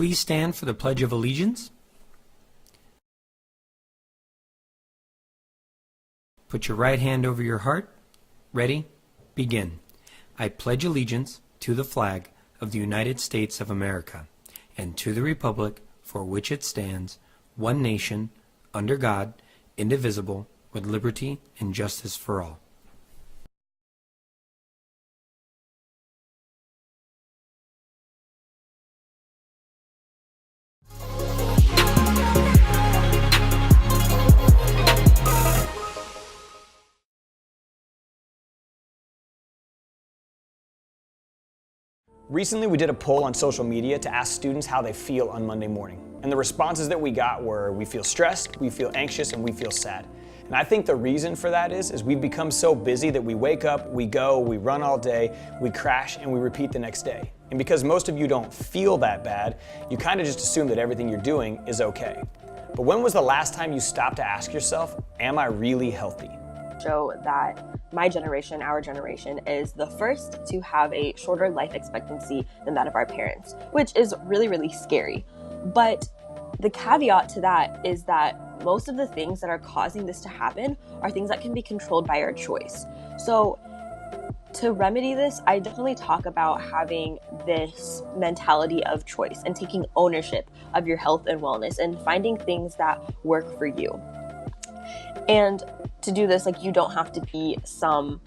please stand for the Pledge of Allegiance? Put your right hand over your heart. Ready? Begin. I pledge allegiance to the flag of the United States of America and to the republic for which it stands, one nation, under God, indivisible, with liberty and justice for all. Recently, we did a poll on social media to ask students how they feel on Monday morning. And the responses that we got were, we feel stressed, we feel anxious, and we feel sad. And I think the reason for that is we've become so busy that we wake up, we go, we run all day, we crash, and we repeat the next day. And because most of you don't feel that bad, you kind of just assume that everything you're doing is okay. But when was the last time you stopped to ask yourself, am I really healthy? Show that my generation, our generation, is the first to have a shorter life expectancy than that of our parents, which is really, really scary. But the caveat to that is that most of the things that are causing this to happen are things that can be controlled by our choice. So to remedy this, I definitely talk about having this mentality of choice and taking ownership of your health and wellness and finding things that work for you. And to do this, you don't have to be some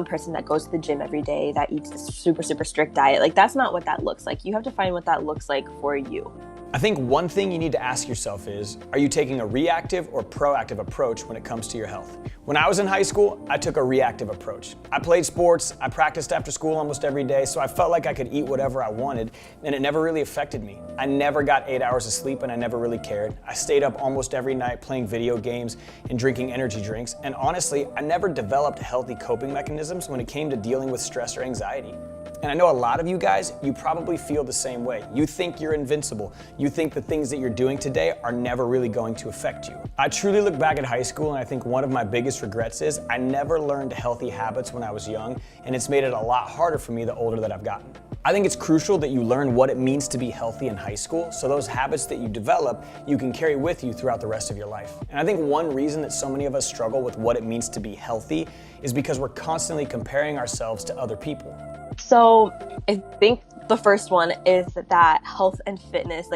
person that goes to the gym every day that eats a super, super strict diet. That's not what that looks like. You have to find what that looks like for you. I think one thing you need to ask yourself is, are you taking a reactive or proactive approach when it comes to your health? When I was in high school, I took a reactive approach. I played sports, I practiced after school almost every day, so I felt like I could eat whatever I wanted, and it never really affected me. I never got 8 hours of sleep, and I never really cared. I stayed up almost every night playing video games and drinking energy drinks, and honestly, I never developed healthy coping mechanisms when it came to dealing with stress or anxiety. And I know a lot of you guys, you probably feel the same way. You think you're invincible. You think the things that you're doing today are never really going to affect you. I truly look back at high school and I think one of my biggest regrets is I never learned healthy habits when I was young, and it's made it a lot harder for me the older that I've gotten. I think it's crucial that you learn what it means to be healthy in high school, so those habits that you develop, you can carry with you throughout the rest of your life. And I think one reason that so many of us struggle with what it means to be healthy is because we're constantly comparing ourselves to other people. So I think the first one is that health and fitness,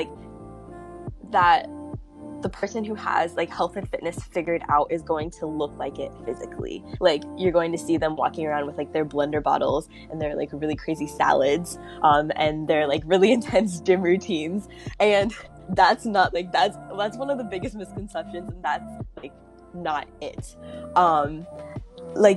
that the person who has health and fitness figured out is going to look like it physically. You're going to see them walking around with their blender bottles and their really crazy salads, and their really intense gym routines. And that's not that's one of the biggest misconceptions, and that's not it.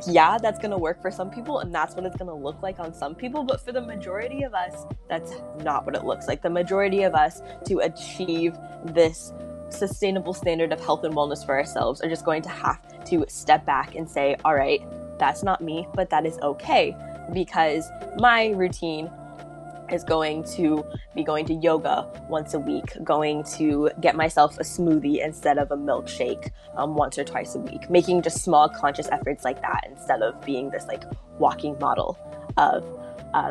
Yeah, that's gonna work for some people and that's what it's gonna look like on some people, but for the majority of us, that's not what it looks like. The majority of us, to achieve this sustainable standard of health and wellness for ourselves, are just going to have to step back and say, all right, that's not me, but that is okay, because my routine is going to be going to yoga once a week, going to get myself a smoothie instead of a milkshake once or twice a week, making just small conscious efforts like that instead of being this walking model of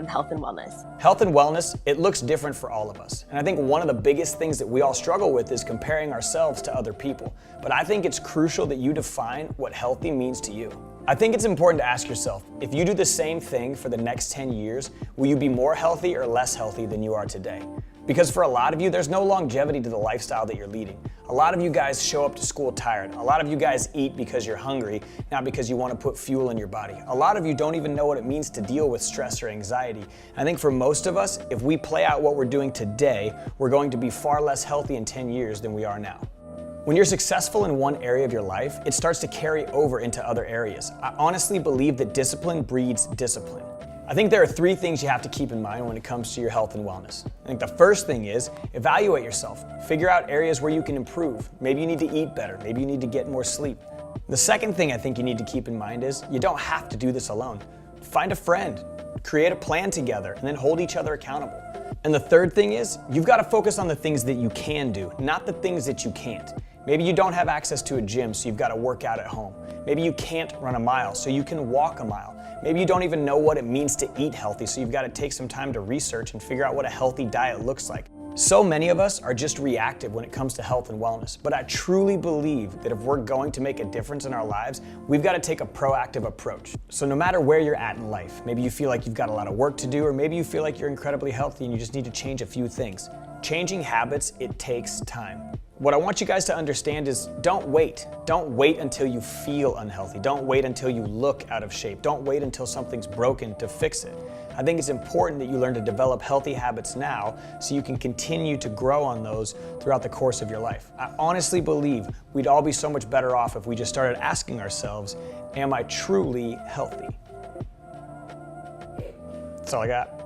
health and wellness. Health and wellness, it looks different for all of us. And I think one of the biggest things that we all struggle with is comparing ourselves to other people. But I think it's crucial that you define what healthy means to you. I think it's important to ask yourself, if you do the same thing for the next 10 years, will you be more healthy or less healthy than you are today? Because for a lot of you, there's no longevity to the lifestyle that you're leading. A lot of you guys show up to school tired. A lot of you guys eat because you're hungry, not because you want to put fuel in your body. A lot of you don't even know what it means to deal with stress or anxiety. I think for most of us, if we play out what we're doing today, we're going to be far less healthy in 10 years than we are now. When you're successful in one area of your life, it starts to carry over into other areas. I honestly believe that discipline breeds discipline. I think there are 3 things you have to keep in mind when it comes to your health and wellness. I think the first thing is evaluate yourself. Figure out areas where you can improve. Maybe you need to eat better. Maybe you need to get more sleep. The second thing I think you need to keep in mind is you don't have to do this alone. Find a friend, create a plan together, and then hold each other accountable. And the third thing is you've got to focus on the things that you can do, not the things that you can't. Maybe you don't have access to a gym, so you've got to work out at home. Maybe you can't run a mile, so you can walk a mile. Maybe you don't even know what it means to eat healthy, so you've got to take some time to research and figure out what a healthy diet looks like. So many of us are just reactive when it comes to health and wellness, but I truly believe that if we're going to make a difference in our lives, we've got to take a proactive approach. So no matter where you're at in life, maybe you feel like you've got a lot of work to do, or maybe you feel like you're incredibly healthy and you just need to change a few things. Changing habits, it takes time. What I want you guys to understand is don't wait. Don't wait until you feel unhealthy. Don't wait until you look out of shape. Don't wait until something's broken to fix it. I think it's important that you learn to develop healthy habits now so you can continue to grow on those throughout the course of your life. I honestly believe we'd all be so much better off if we just started asking ourselves, am I truly healthy? That's all I got.